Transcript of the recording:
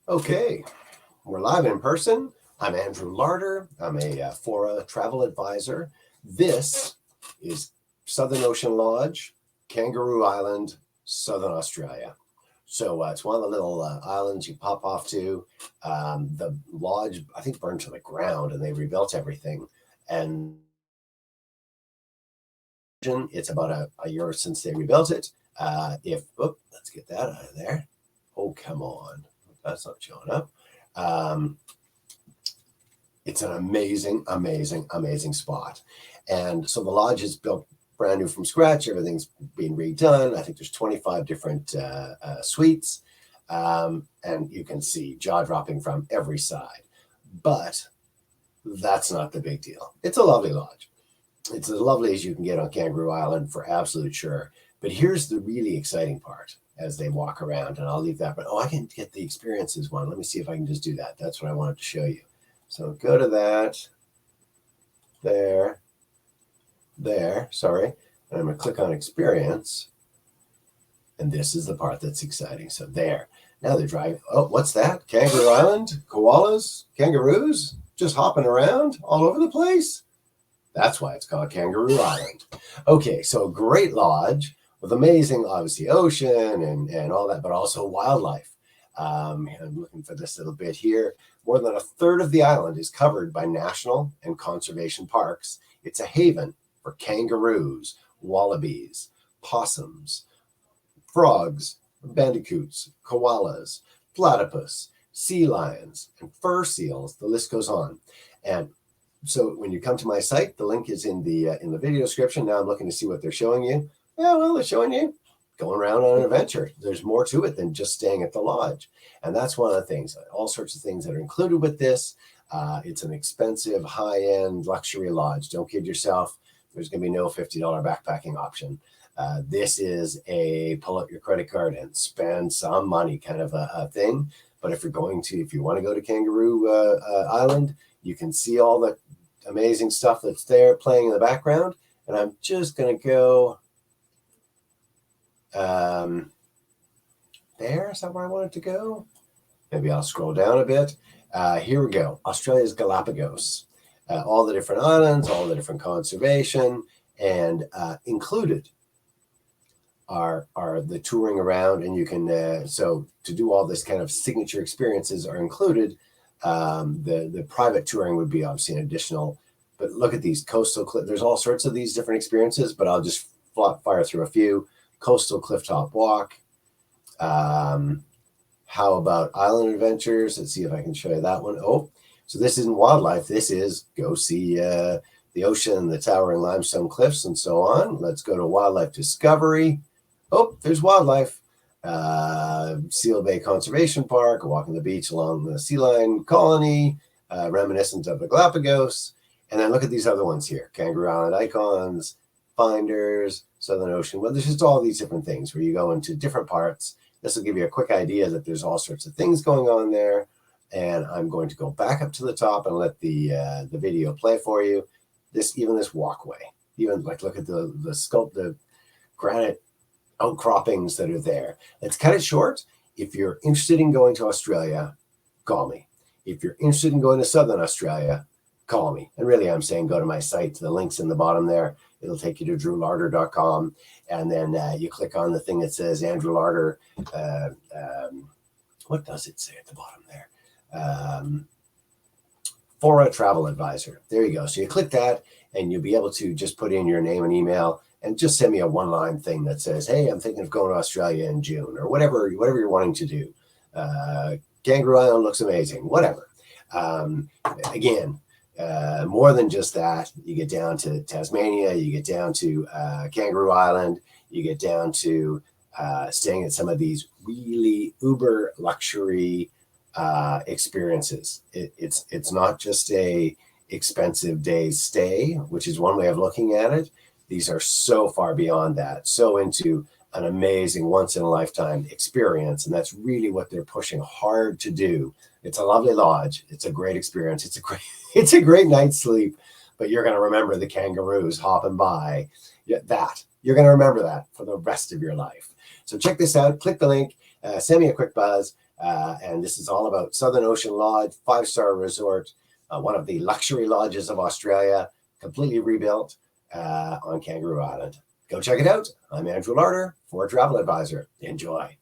Okay, we're live in person. I'm Andrew Larder. I'm a Fora travel advisor. This is Southern Ocean Lodge, Kangaroo Island, Southern Australia. So it's one of the little islands you pop off to. The lodge, I think, burned to the ground, and they rebuilt everything. And it's about a year since they rebuilt it. Let's get that out of there. Oh, come on. That's not showing up. It's an amazing, amazing, amazing spot. And so the lodge is built brand new from scratch. Everything's being redone. I think there's 25 different suites. And you can see jaw dropping from every side. But that's not the big deal. It's a lovely lodge. It's as lovely as you can get on Kangaroo Island for absolute sure. But here's the really exciting part as they walk around, and I'll leave that. But I can get the experiences one. Let me see if I can just do that. That's what I wanted to show you. So go to that. There, sorry. And I'm going to click on experience. And this is the part that's exciting. So there. Now they're driving. Oh, what's that? Kangaroo Island? Koalas? Kangaroos? Just hopping around all over the place? That's why it's called Kangaroo Island. Okay, so a great lodge with amazing, obviously, ocean and all that, but also wildlife. I'm looking for this little bit here. More than a third of the island is covered by national and conservation parks. It's a haven for kangaroos, wallabies, possums, frogs, bandicoots, koalas, platypus, sea lions, and fur seals. The list goes on. And so when you come to my site, the link is in the video description. Now I'm looking to see what they're showing you. Yeah, well, they're showing you going around on an adventure. There's more to it than just staying at the lodge. And that's one of the things, all sorts of things that are included with this. It's an expensive, high-end luxury lodge. Don't kid yourself. There's going to be no $50 backpacking option. This is a pull out your credit card and spend some money kind of a thing. But if you want to go to Kangaroo Island, you can see all the amazing stuff that's there playing in the background. And I'm just going to go there. Is that where I wanted to go? Maybe I'll scroll down a bit. Here we go. Australia's Galapagos. All the different islands, all the different conservation, and included are the touring around. And you can, so to do all this kind of signature experiences are included. The private touring would be obviously an additional, but look at these coastal cliff. There's all sorts of these different experiences, but I'll just fire through a few. Coastal clifftop walk. How about island adventures? Let's see if I can show you that one. Oh, so this isn't wildlife. This is go see the ocean, the towering limestone cliffs, and so on. Let's go to wildlife discovery. Oh, there's wildlife. Seal Bay Conservation Park, walking the beach along the sea lion colony, reminiscent of the Galapagos. And then look at these other ones here. Kangaroo Island icons, finders, Southern Ocean. Well, there's just all these different things where you go into different parts. This will give you a quick idea that there's all sorts of things going on there. And I'm going to go back up to the top and let the video play for you. This walkway, even like look at the granite outcroppings that are there. Let's cut it short. If you're interested in going to Australia, call me. If you're interested in going to Southern Australia, call me. And really, I'm saying go to my site. The link's in the bottom there. It'll take you to drewlarder.com. And then you click on the thing that says Andrew Larder. What does it say at the bottom there? Fora Travel Advisor. There you go. So you click that and you'll be able to just put in your name and email and just send me a one-line thing that says, hey, I'm thinking of going to Australia in June, or whatever you're wanting to do. Kangaroo Island looks amazing, whatever. Again, more than just that, you get down to Tasmania, you get down to Kangaroo Island, you get down to staying at some of these really uber luxury experiences. It's not just a expensive day's stay, which is one way of looking at it. These are so far beyond that, so into an amazing once-in-a-lifetime experience, and that's really what they're pushing hard to do. It's a lovely lodge. It's a great experience. It's a great night's sleep, but you're going to remember the kangaroos hopping by. You're going to remember that for the rest of your life. So check this out. Click the link. Send me a quick buzz. And this is all about Southern Ocean Lodge, 5-star resort, one of the luxury lodges of Australia, completely rebuilt on Kangaroo Island. Go check it out. I'm Andrew Larder, for Travel Advisor. Enjoy.